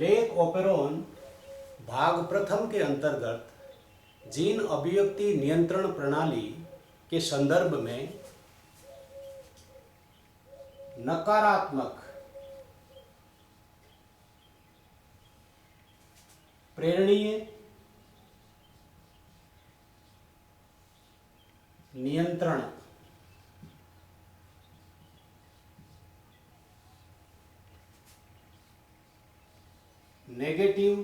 Lake operon भाग प्रथम के अंतर्गत जीन अभिव्यक्ति नियंत्रण प्रणाली के संदर्भ में नकारात्मक प्रेरणीय नियंत्रण नेगेटिव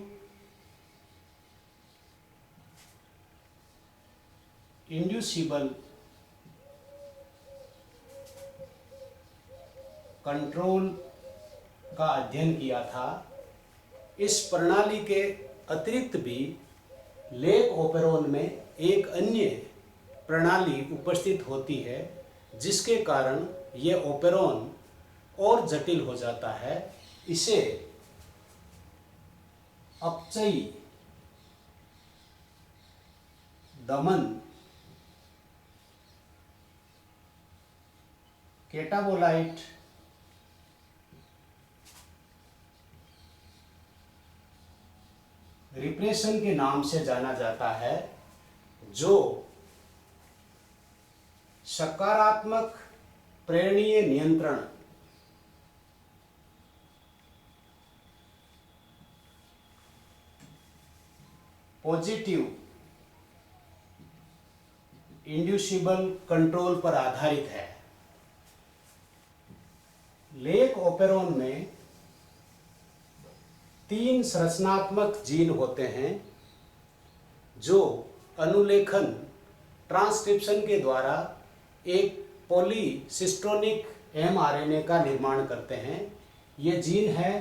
इंड्यूसिबल कंट्रोल का अध्ययन किया था। इस प्रणाली के अतिरिक्त भी लेक ओपेरोन में एक अन्य प्रणाली उपस्थित होती है, जिसके कारण यह ओपेरोन और जटिल हो जाता है। इसे अपचयी दमन कैटाबोलाइट रिप्रेशन के नाम से जाना जाता है, जो सकारात्मक प्रेरणीय नियंत्रण पॉजिटिव इंड्यूसिबल कंट्रोल पर आधारित है। लेक ओपेरोन में 3 संरचनात्मक जीन होते हैं, जो अनुलेखन ट्रांसक्रिप्शन के द्वारा एक पॉलीसिस्टोनिक mRNA का निर्माण करते हैं। ये जीन है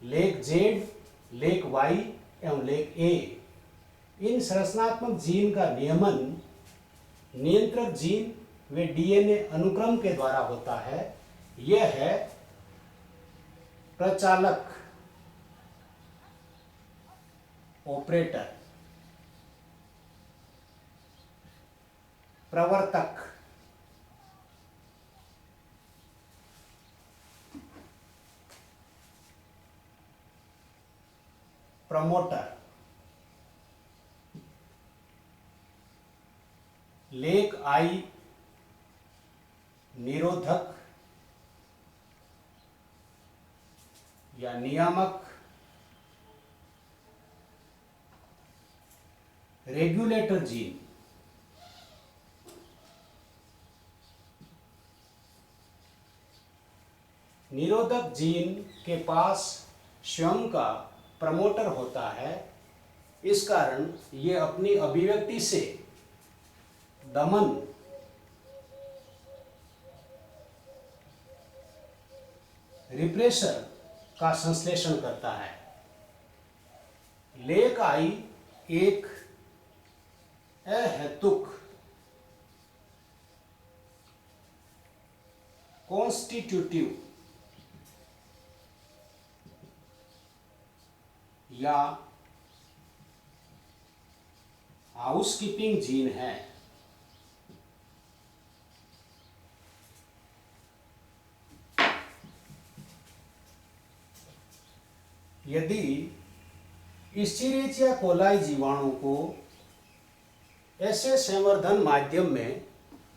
लेक जेड, लेक वाई एवं लेक ए। इन संरचनात्मक जीन का नियमन नियंत्रक जीन व डीएनए अनुक्रम के द्वारा होता है। यह है प्रचालक ऑपरेटर, प्रवर्तक, प्रमोटर। लेक आई निरोधक या नियामक, रेगुलेटर जीन। निरोधक जीन के पास स्वयं का प्रमोटर होता है। इस कारण ये अपनी अभिव्यक्ति से दमन, रिप्रेशन का संश्लेषण करता है। लेक आई एक अहेतुक कॉन्स्टिट्यूटिव या हाउसकीपिंग जीन है। यदि इस्चेरिचिया कोलाई जीवाणु को ऐसे संवर्धन माध्यम में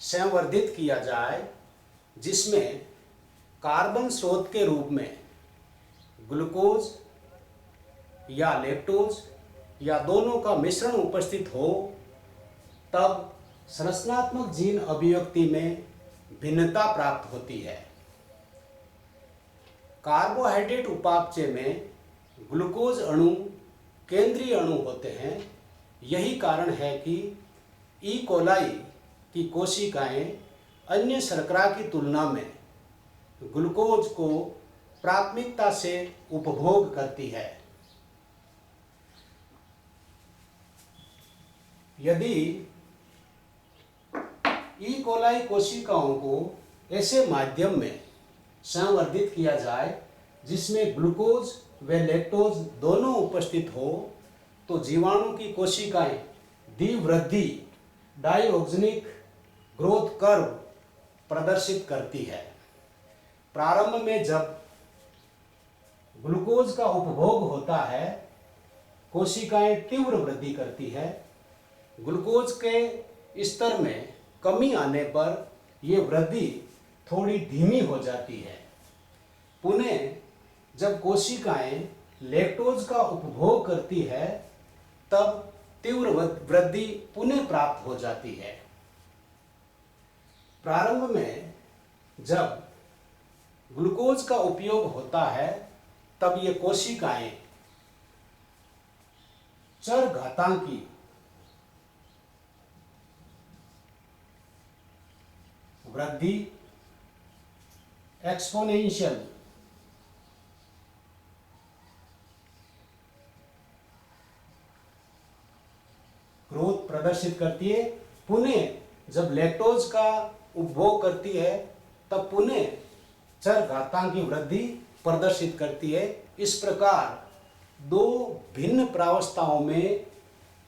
संवर्धित किया जाए जिसमें कार्बन स्रोत के रूप में ग्लूकोज या लैक्टोज या दोनों का मिश्रण उपस्थित हो, तब संरचनात्मक जीन अभिव्यक्ति में भिन्नता प्राप्त होती है। कार्बोहाइड्रेट उपापचय में ग्लूकोज अणु केंद्रीय अणु होते हैं। यही कारण है कि ई कोलाई की कोशिकाएं अन्य शर्करा की तुलना में ग्लूकोज को प्राथमिकता से उपभोग करती है। यदि ई कोलाई कोशिकाओं को ऐसे माध्यम में संवर्धित किया जाए जिसमें ग्लूकोज व लैक्टोज दोनों उपस्थित हो, तो जीवाणु की कोशिकाएं द्विवृद्धि डायओक्सिनिक ग्रोथ कर्व प्रदर्शित करती है। प्रारंभ में जब ग्लूकोज का उपभोग होता है, कोशिकाएं तीव्र वृद्धि करती है। ग्लूकोज के स्तर में कमी आने पर यह वृद्धि थोड़ी धीमी हो जाती है। पुनः जब कोशिकाएं लैक्टोज का उपभोग करती है तब तीव्र वृद्धि पुनः प्राप्त हो जाती है। प्रारंभ में जब ग्लूकोज का उपयोग होता है तब ये कोशिकाएं चरघातांकी वृद्धि, एक्सपोनेंशियल ग्रोथ प्रदर्शित करती है। पुनः जब लैक्टोज का उपभोग करती है तब पुनः चरघातांकी वृद्धि प्रदर्शित करती है। इस प्रकार दो भिन्न प्रावस्थाओं में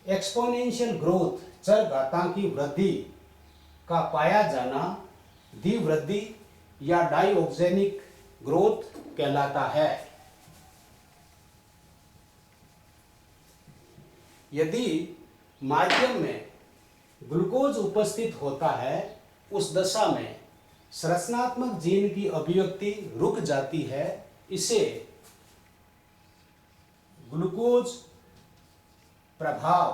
एक्सपोनेंशियल ग्रोथ, चरघातांकी वृद्धि का पाया जाना द्विवृद्धि या डाइऑक्जेनिक ग्रोथ कहलाता है। यदि माध्यम में ग्लूकोज उपस्थित होता है उस दशा में संरचनात्मक जीन की अभिव्यक्ति रुक जाती है। इसे ग्लूकोज प्रभाव,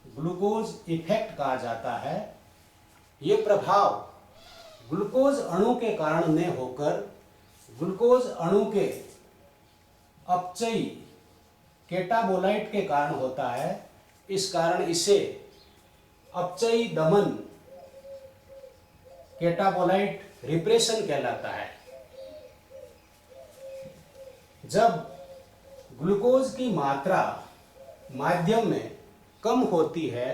ग्लूकोज इफेक्ट कहा जाता है। यह प्रभाव ग्लूकोज अणु के कारण न होकर ग्लूकोज अणु के अपचयी कैटाबोलाइट के कारण होता है। इस कारण इसे अपचयी दमन, कैटाबोलाइट रिप्रेशन कहलाता है। जब ग्लूकोज की मात्रा माध्यम में कम होती है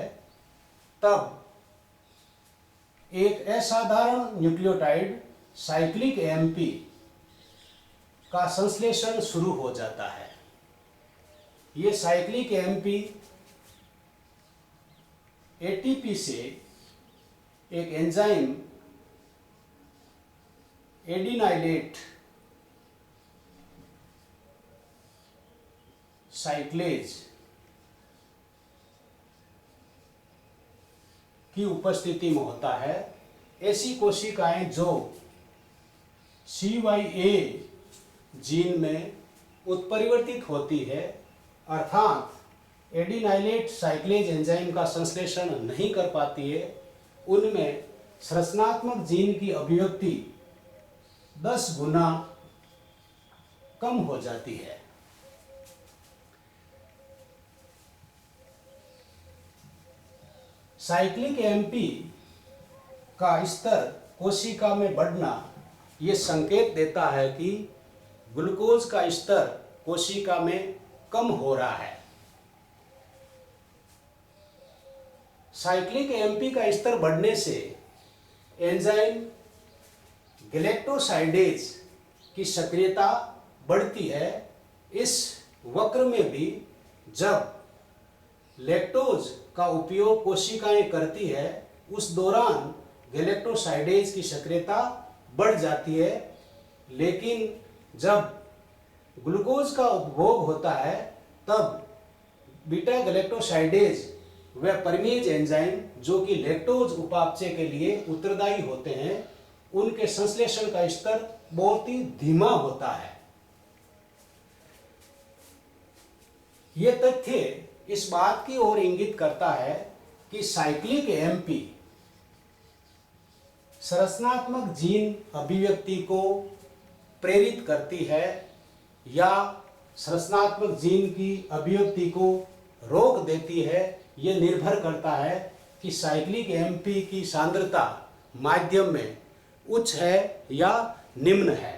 तब एक असाधारण न्यूक्लियोटाइड साइक्लिक एएमपी का संश्लेषण शुरू हो जाता है। ये साइक्लिक एएमपी एटीपी से एक एंजाइम एडिनाइलेट साइक्लेज की उपस्थिति में होता है। ऐसी कोशिकाएं जो CYA जीन में उत्परिवर्तित होती है, अर्थात एडिनाइलेट साइक्लेज एंजाइम का संश्लेषण नहीं कर पाती है, उनमें संरचनात्मक जीन की अभिव्यक्ति 10 गुना कम हो जाती है। साइक्लिक एएमपी का स्तर कोशिका में बढ़ना ये संकेत देता है कि ग्लूकोज का स्तर कोशिका में कम हो रहा है। साइक्लिक एएमपी का स्तर बढ़ने से एंजाइम गैलेक्टोसाइडेज की सक्रियता बढ़ती है। इस वक्र में भी जब लैक्टोज का उपयोग कोशिकाएं करती है उस दौरान गैलेक्टोसाइडेज की सक्रियता बढ़ जाती है, लेकिन जब ग्लूकोज का उपभोग होता है तब बीटा गैलेक्टोसाइडेज व परमेज एंजाइम जो कि लैक्टोज उपापचय के लिए उत्तरदायी होते हैं, उनके संश्लेषण का स्तर बहुत ही धीमा होता है। यह तथ्य इस बात की ओर इंगित करता है कि साइक्लिक एएमपी संरचनात्मक जीन अभिव्यक्ति को प्रेरित करती है या संरचनात्मक जीन की अभिव्यक्ति को रोक देती है। यह निर्भर करता है कि साइक्लिक एएमपी की सांद्रता माध्यम में उच्च है या निम्न है।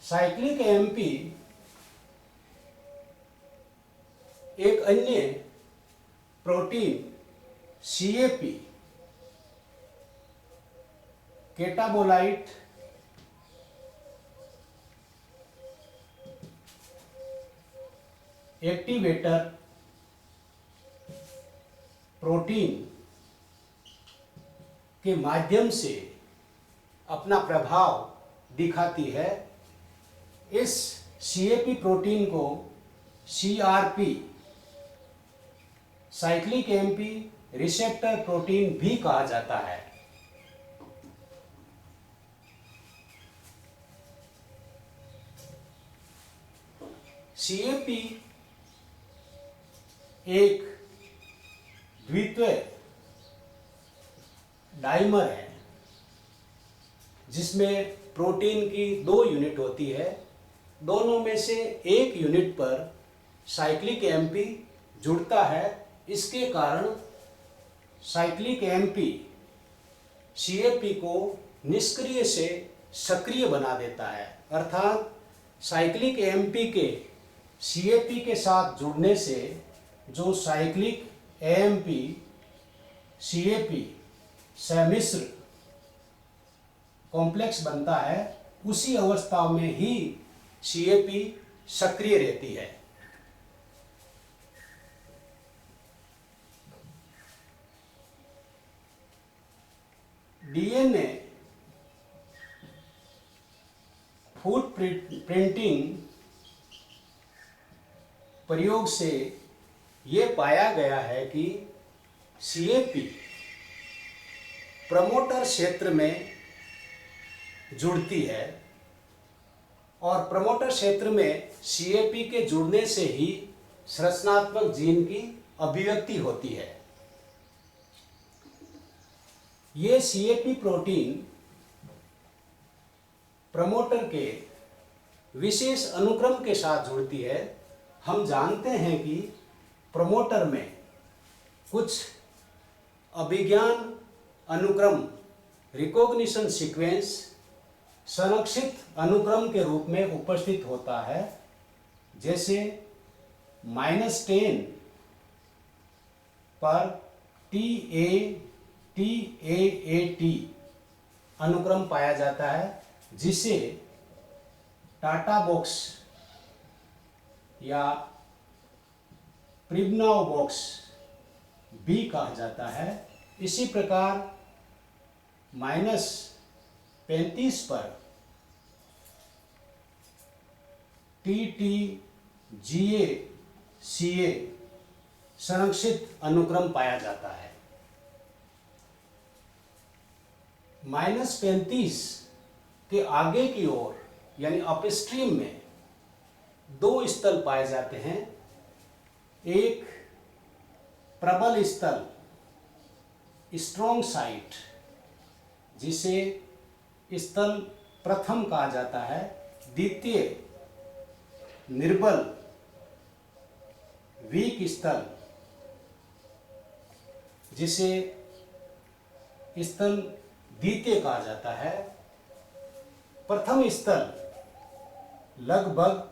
साइक्लिक एएमपी एक अन्य प्रोटीन CAP कैटाबोलाइट एक्टिवेटर प्रोटीन के माध्यम से अपना प्रभाव दिखाती है। इस सीएपी प्रोटीन को CRP cyclic MP receptor protein भी कहा जाता है। सीएपी एक द्वितीय डाइमर है जिसमें प्रोटीन की 2 यूनिट होती है। दोनों में से एक यूनिट पर साइक्लिक एमपी जुड़ता है। इसके कारण साइक्लिक एमपी सीएपी को निष्क्रिय से सक्रिय बना देता है। अर्थात साइक्लिक एमपी के सीएपी के साथ जुड़ने से जो साइक्लिक एएमपी सीएपी सम्मिश्र कॉम्प्लेक्स बनता है, उसी अवस्था में ही सीएपी सक्रिय रहती है। डीएनए फुट प्रिंटिंग प्रयोग से ये पाया गया है कि सीएपी प्रमोटर क्षेत्र में जुड़ती है और प्रमोटर क्षेत्र में सीएपी के जुड़ने से ही संरचनात्मक जीन की अभिव्यक्ति होती है। ये सीएपी प्रोटीन प्रमोटर के विशेष अनुक्रम के साथ जुड़ती है। हम जानते हैं कि प्रमोटर में कुछ अभिज्ञान अनुक्रम रिकॉग्निशन सीक्वेंस संरक्षित अनुक्रम के रूप में उपस्थित होता है, जैसे -10 पर TAAT अनुक्रम पाया जाता है, जिसे टाटा बॉक्स या प्रिबनाउ बॉक्स भी कहा जाता है। इसी प्रकार -35 पर TTGA-CA संरक्षित अनुक्रम पाया जाता है। -35 के आगे की ओर यानी अपस्ट्रीम में 2 स्थल पाए जाते हैं। एक प्रबल स्थल स्ट्रॉन्ग साइट, जिसे स्थल प्रथम कहा जाता है। द्वितीय निर्बल वीक स्थल, जिसे स्थल द्वितीय कहा जाता है। प्रथम स्थल लगभग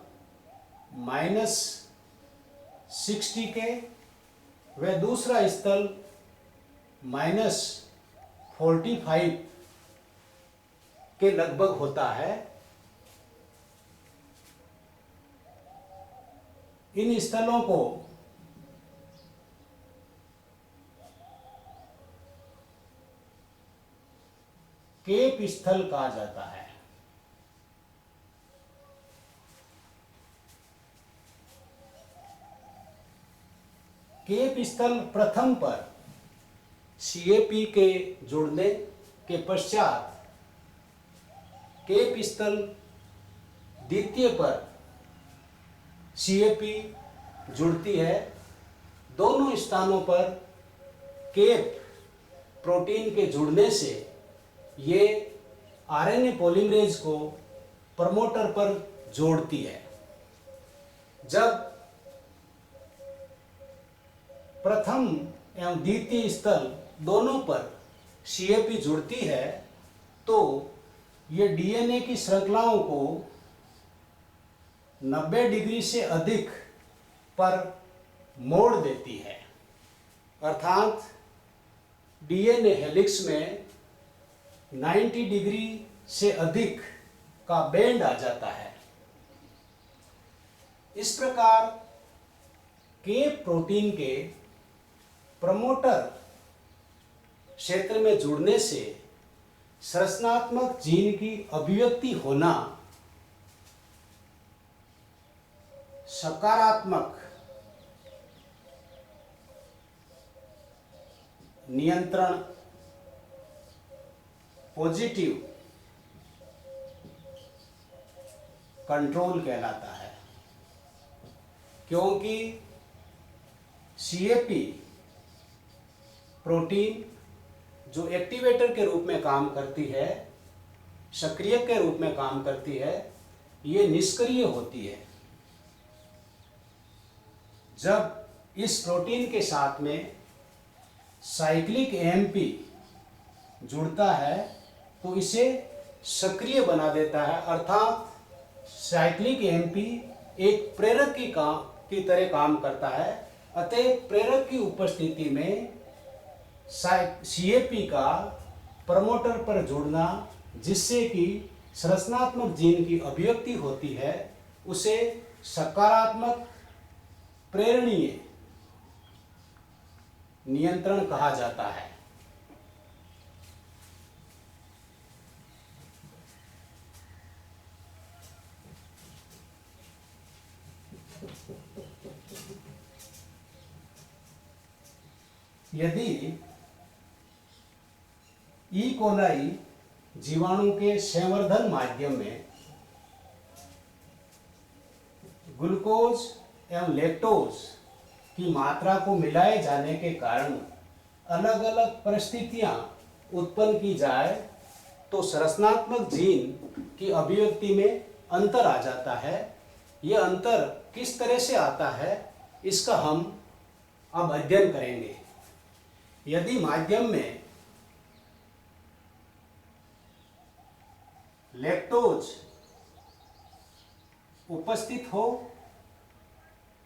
-60 के व दूसरा स्थल -45 के लगभग होता है। इन स्थलों को केप स्थल कहा जाता है। केप स्थल प्रथम पर सीएपी के जुड़ने के पश्चात केप स्थल द्वितीय पर सीएपी जुड़ती है। दोनों स्थानों पर केप प्रोटीन के जुड़ने से ये आरएनए पॉलीमरेज को प्रमोटर पर जोड़ती है। जब प्रथम एवं द्वितीय स्थल दोनों पर सीएपी जुड़ती है तो ये डीएनए की श्रृंखलाओं को 90 डिग्री से अधिक पर मोड़ देती है। अर्थात डीएनए हेलिक्स में 90 डिग्री से अधिक का बेंड आ जाता है। इस प्रकार केप प्रोटीन के प्रमोटर क्षेत्र में जुड़ने से संरचनात्मक जीन की अभिव्यक्ति होना सकारात्मक नियंत्रण, पॉजिटिव कंट्रोल कहलाता है। क्योंकि सीएपी प्रोटीन जो एक्टिवेटर के रूप में काम करती है, सक्रियक के रूप में काम करती है, ये निष्क्रिय होती है। जब इस प्रोटीन के साथ में साइक्लिक एएमपी जुड़ता है तो इसे सक्रिय बना देता है, अर्थात साइक्लिक एएमपी एक प्रेरक की तरह काम करता है। अतः प्रेरक की उपस्थिति में सीएपी का प्रमोटर पर जुड़ना, जिससे कि संरचनात्मक जीन की अभिव्यक्ति होती है, उसे सकारात्मक प्रेरणीय नियंत्रण कहा जाता है। यदि ई कोलाई जीवाणु के संवर्धन माध्यम में ग्लूकोज एवं लैक्टोज की मात्रा को मिलाए जाने के कारण अलग अलग परिस्थितियां उत्पन्न की जाए तो संरचनात्मक जीन की अभिव्यक्ति में अंतर आ जाता है। यह अंतर किस तरह से आता है, इसका हम अब अध्ययन करेंगे। यदि माध्यम में लैक्टोज उपस्थित हो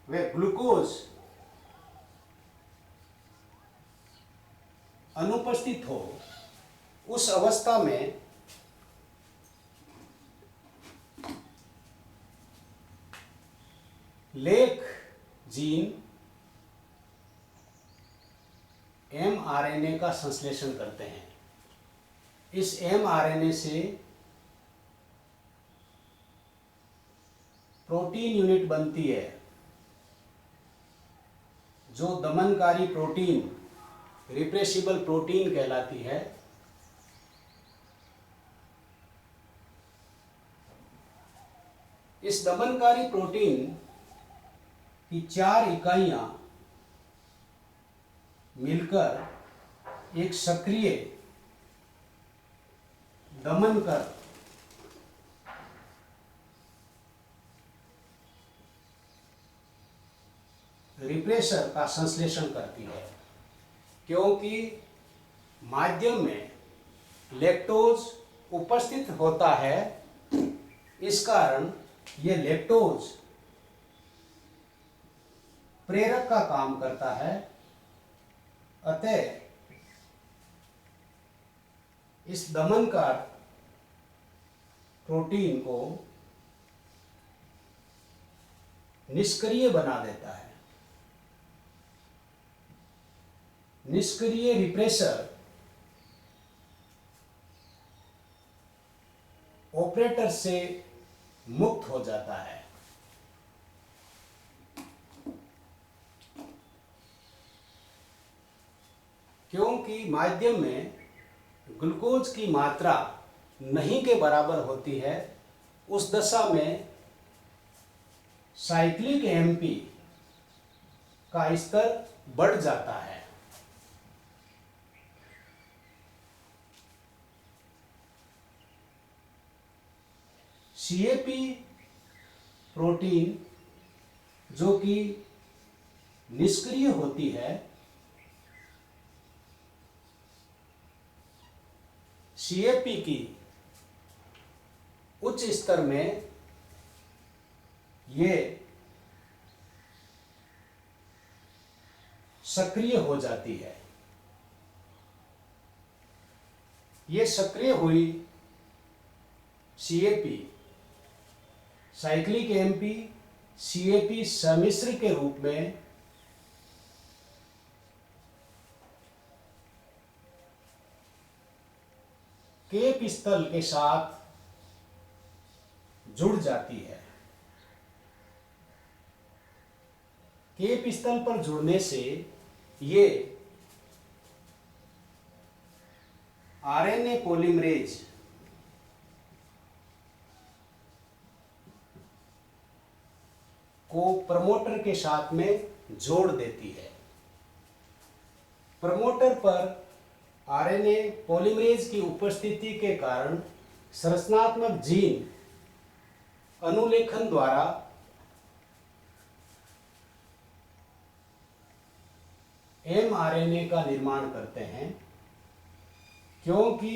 व ग्लूकोज अनुपस्थित हो, उस अवस्था में लेक जीन एमआरएनए का संश्लेषण करते हैं। इस एमआरएनए से प्रोटीन यूनिट बनती है जो दमनकारी प्रोटीन, रिप्रेसिबल प्रोटीन कहलाती है। इस दमनकारी प्रोटीन की 4 इकाइयां मिलकर एक सक्रिय दमन कर रिप्रेसर का संश्लेषण करती है। क्योंकि माध्यम में लैक्टोज उपस्थित होता है, इस कारण ये लैक्टोज प्रेरक का काम करता है। अतः इस दमनकार प्रोटीन को निष्क्रिय बना देता है। निष्क्रिय रिप्रेसर ऑपरेटर से मुक्त हो जाता है। क्योंकि माध्यम में ग्लूकोज की मात्रा नहीं के बराबर होती है, उस दशा में साइक्लिक एएमपी का स्तर बढ़ जाता है। सीएपी प्रोटीन जो कि निष्क्रिय होती है, सीएपी की उच्च स्तर में ये सक्रिय हो जाती है। ये सक्रिय हुई सीएपी साइक्लिक एएमपी सीएपी सम्मिश्र के रूप में केप स्थल के साथ जुड़ जाती है। केप स्थल पर जुड़ने से ये आरएनए पॉलीमरेज को प्रमोटर के साथ में जोड़ देती है। प्रमोटर पर आरएनए पॉलीमरेज की उपस्थिति के कारण संरचनात्मक जीन अनुलेखन द्वारा एमआरएनए का निर्माण करते हैं, क्योंकि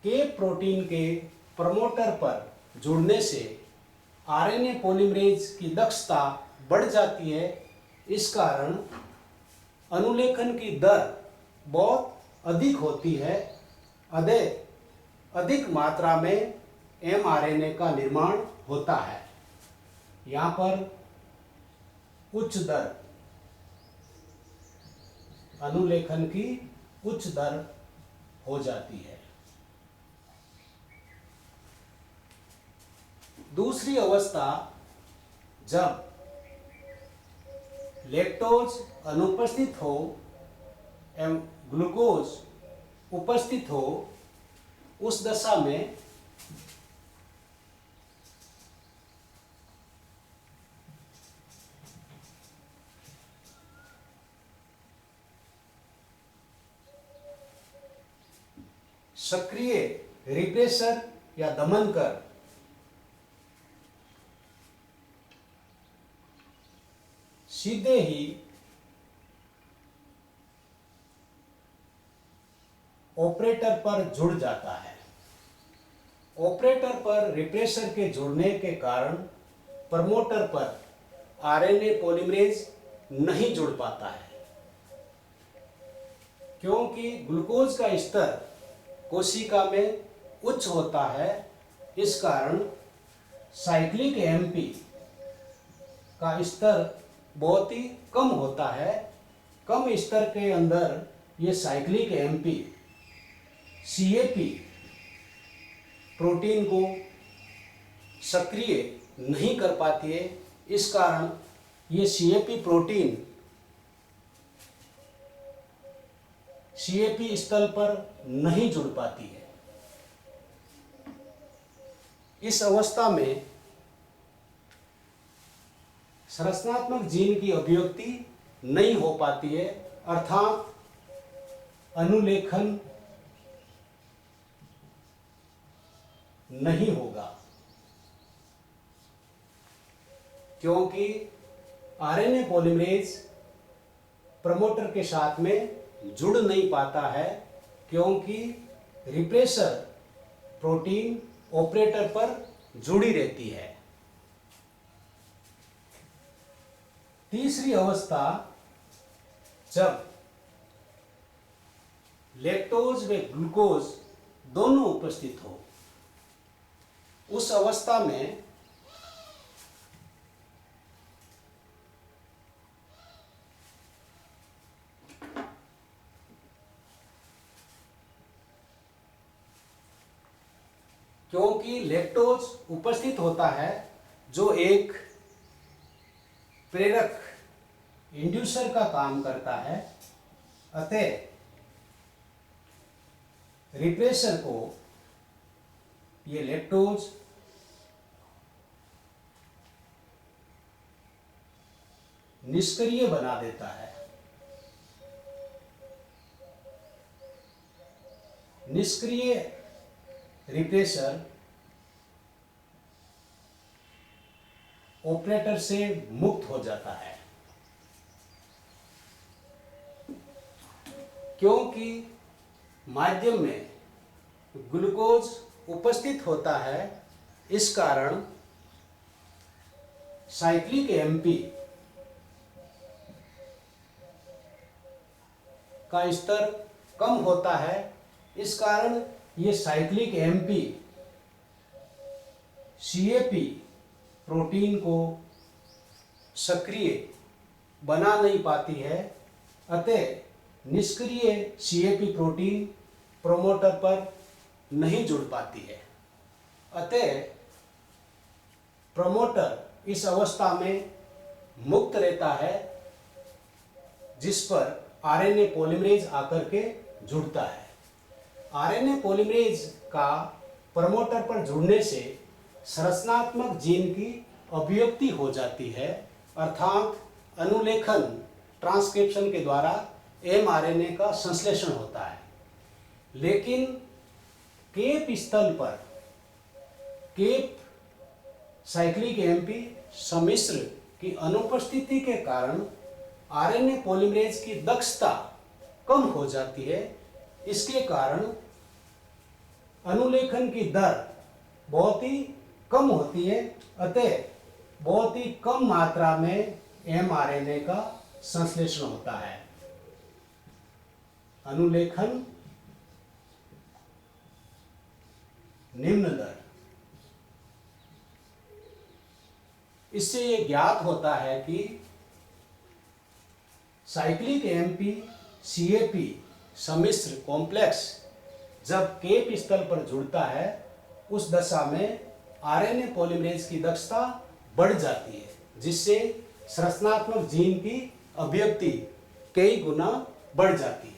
केप प्रोटीन के प्रमोटर पर जुड़ने से आरएनए पॉलीमरेज की दक्षता बढ़ जाती है। इस कारण अनुलेखन की दर बहुत अधिक होती है। अधिक मात्रा में एमआरएनए का निर्माण होता है। यहाँ पर उच्च दर, अनुलेखन की उच्च दर हो जाती है। दूसरी अवस्था, जब लैक्टोज अनुपस्थित हो एवं ग्लूकोज उपस्थित हो, उस दशा में सक्रिय रिप्रेसर या दमन कर सीधे ही ऑपरेटर पर जुड़ जाता है। ऑपरेटर पर रिप्रेसर के जुड़ने के कारण प्रमोटर पर आरएनए पॉलीमरेज नहीं जुड़ पाता है, क्योंकि ग्लूकोज का स्तर कोशिका में उच्च होता है। इस कारण साइक्लिक एमपी का स्तर बहुत ही कम होता है। कम स्तर के अंदर ये साइक्लिक एमपी सीएपी प्रोटीन को सक्रिय नहीं कर पाती है। इस कारण ये सीएपी प्रोटीन सीएपी स्थल पर नहीं जुड़ पाती है। इस अवस्था में संरचनात्मक जीन की अभिव्यक्ति नहीं हो पाती है, अर्थात अनुलेखन नहीं होगा, क्योंकि आरएनए पॉलीमरेज प्रमोटर के साथ में जुड़ नहीं पाता है, क्योंकि रिप्रेसर प्रोटीन ऑपरेटर पर जुड़ी रहती है। तीसरी अवस्था, जब लैक्टोज व ग्लूकोज दोनों उपस्थित हो, उस अवस्था में क्योंकि लैक्टोज उपस्थित होता है जो एक प्रेरक इंड्यूसर का काम करता है, अतः रिप्रेसर को ये लैक्टोज निष्क्रिय बना देता है। निष्क्रिय रिप्रेसर ऑपरेटर से मुक्त हो जाता है, क्योंकि माध्यम में ग्लूकोज उपस्थित होता है। इस कारण साइक्लिक एमपी का स्तर कम होता है। इस कारण ये साइक्लिक एमपी सीएपी प्रोटीन को सक्रिय बना नहीं पाती है, अतः निष्क्रिय सीएपी प्रोटीन प्रमोटर पर नहीं जुड़ पाती है। अतः प्रमोटर इस अवस्था में मुक्त रहता है जिस पर आरएनए पॉलीमरेज आकर के जुड़ता है। आरएनए पॉलीमरेज का प्रमोटर पर जुड़ने से संरचनात्मक जीन की अभिव्यक्ति हो जाती है, अर्थात अनुलेखन ट्रांसक्रिप्शन के द्वारा एमआरएनए का संश्लेषण होता है। लेकिन केप स्थल पर केप साइक्लिक एएमपी सम्मिश्र की अनुपस्थिति के कारण आरएनए पॉलीमरेज की दक्षता कम हो जाती है। इसके कारण अनुलेखन की दर बहुत ही कम होती है, अतः बहुत ही कम मात्रा में एमआरएनए का संश्लेषण होता है। अनुलेखन निम्न दर। इससे ये ज्ञात होता है कि साइक्लिक एएमपी सीएपी सम्मिश्र कॉम्प्लेक्स जब केप स्थल पर जुड़ता है उस दशा में आरएनए पॉलीमरेज की दक्षता बढ़ जाती है, जिससे संरचनात्मक जीन की अभिव्यक्ति कई गुना बढ़ जाती है।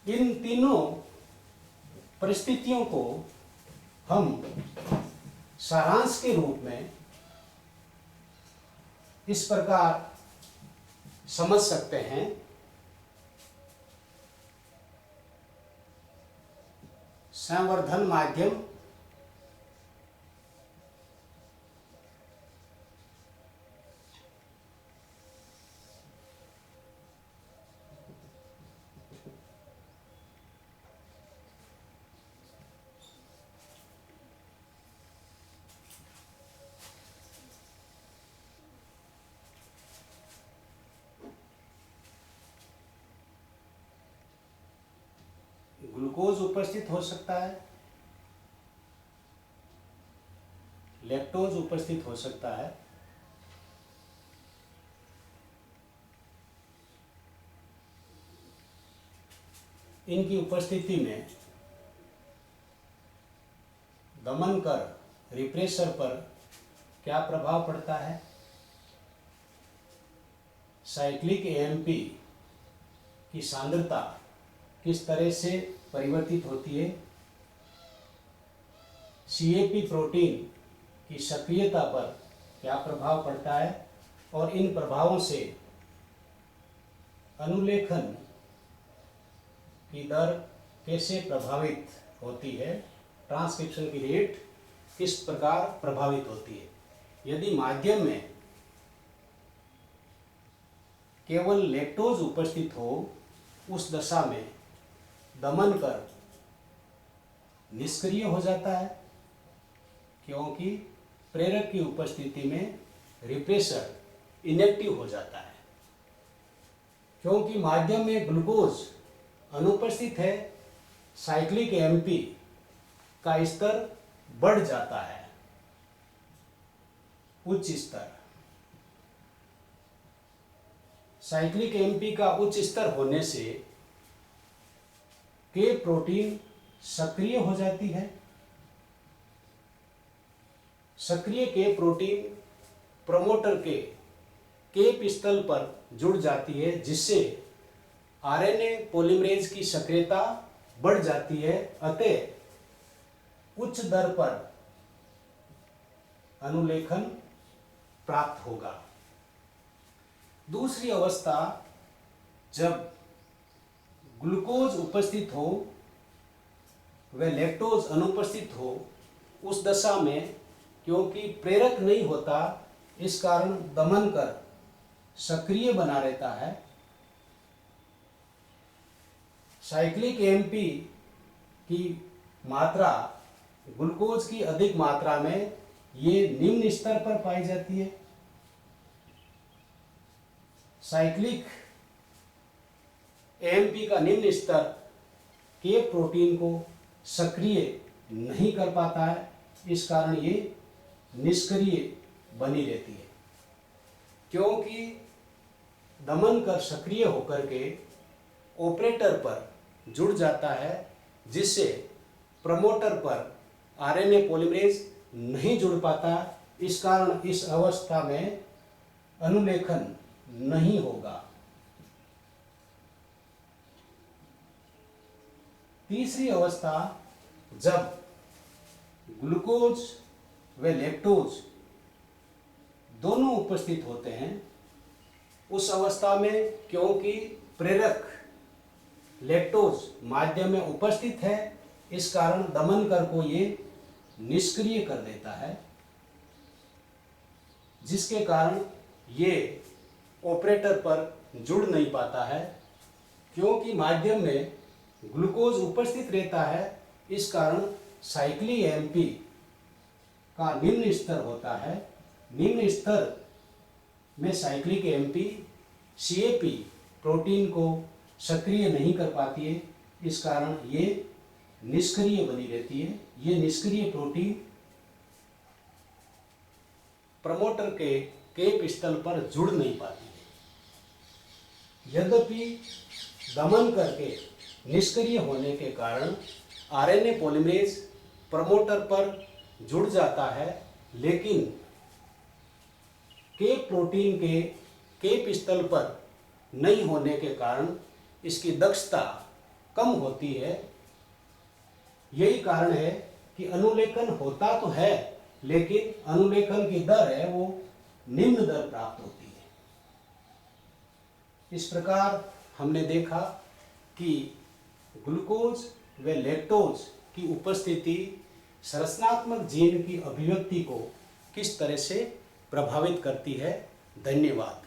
इन तीनों परिस्थितियों को हम सारांश के रूप में इस प्रकार समझ सकते हैं। संवर्धन माध्यम ग्लूकोज उपस्थित हो सकता है, लैक्टोज उपस्थित हो सकता है, इनकी उपस्थिति में दमन कर रिप्रेसर पर क्या प्रभाव पड़ता है, साइक्लिक एएमपी की सांद्रता किस तरह से परिवर्तित होती है, सीएपी प्रोटीन की सक्रियता पर क्या प्रभाव पड़ता है और इन प्रभावों से अनुलेखन की दर कैसे प्रभावित होती है, ट्रांसक्रिप्शन की रेट किस प्रकार प्रभावित होती है। यदि माध्यम में केवल लैक्टोज उपस्थित हो उस दशा में दमन कर निष्क्रिय हो जाता है, क्योंकि प्रेरक की उपस्थिति में रिप्रेसर इनएक्टिव हो जाता है। क्योंकि माध्यम में ग्लूकोज अनुपस्थित है, साइक्लिक एएमपी का स्तर बढ़ जाता है, उच्च स्तर। साइक्लिक एएमपी का उच्च स्तर होने से के प्रोटीन सक्रिय हो जाती है। सक्रिय के प्रोटीन प्रमोटर के केप स्थल पर जुड़ जाती है, जिससे आरएनए पॉलीमरेज की सक्रियता बढ़ जाती है, अतः उच्च दर पर अनुलेखन प्राप्त होगा। दूसरी अवस्था, जब ग्लूकोज उपस्थित हो व लैक्टोज अनुपस्थित हो, उस दशा में क्योंकि प्रेरक नहीं होता, इस कारण दमन कर सक्रिय बना रहता है। साइक्लिक एएमपी की मात्रा ग्लूकोज की अधिक मात्रा में ये निम्न स्तर पर पाई जाती है। साइक्लिक एएमपी का निम्न स्तर के प्रोटीन को सक्रिय नहीं कर पाता है, इस कारण ये निष्क्रिय बनी रहती है। क्योंकि दमन कर सक्रिय होकर के ऑपरेटर पर जुड़ जाता है, जिससे प्रमोटर पर आरएनए पॉलीमरेज नहीं जुड़ पाता। इस कारण इस अवस्था में अनुलेखन नहीं होगा। तीसरी अवस्था, जब ग्लूकोज व लैक्टोज दोनों उपस्थित होते हैं, उस अवस्था में क्योंकि प्रेरक लैक्टोज माध्यम में उपस्थित है, इस कारण दमनकर को ये निष्क्रिय कर देता है, जिसके कारण ये ऑपरेटर पर जुड़ नहीं पाता है। क्योंकि माध्यम में ग्लूकोज उपस्थित रहता है, इस कारण साइक्लिक एमपी का निम्न स्तर होता है। निम्न स्तर में साइक्लिक एमपी सीएपी प्रोटीन को सक्रिय नहीं कर पाती है, इस कारण ये निष्क्रिय बनी रहती है। ये निष्क्रिय प्रोटीन प्रमोटर के केप स्थल पर जुड़ नहीं पाती है। यद्यपि दमन करके निष्क्रिय होने के कारण आरएनए पॉलीमरेज प्रमोटर पर जुड़ जाता है, लेकिन केप प्रोटीन के केप स्थल पर नहीं होने के कारण इसकी दक्षता कम होती है। यही कारण है कि अनुलेखन होता तो है, लेकिन अनुलेखन की दर है वो निम्न दर प्राप्त होती है। इस प्रकार हमने देखा कि ग्लूकोज व लैक्टोज की उपस्थिति संरचनात्मक जीन की अभिव्यक्ति को किस तरह से प्रभावित करती है। धन्यवाद।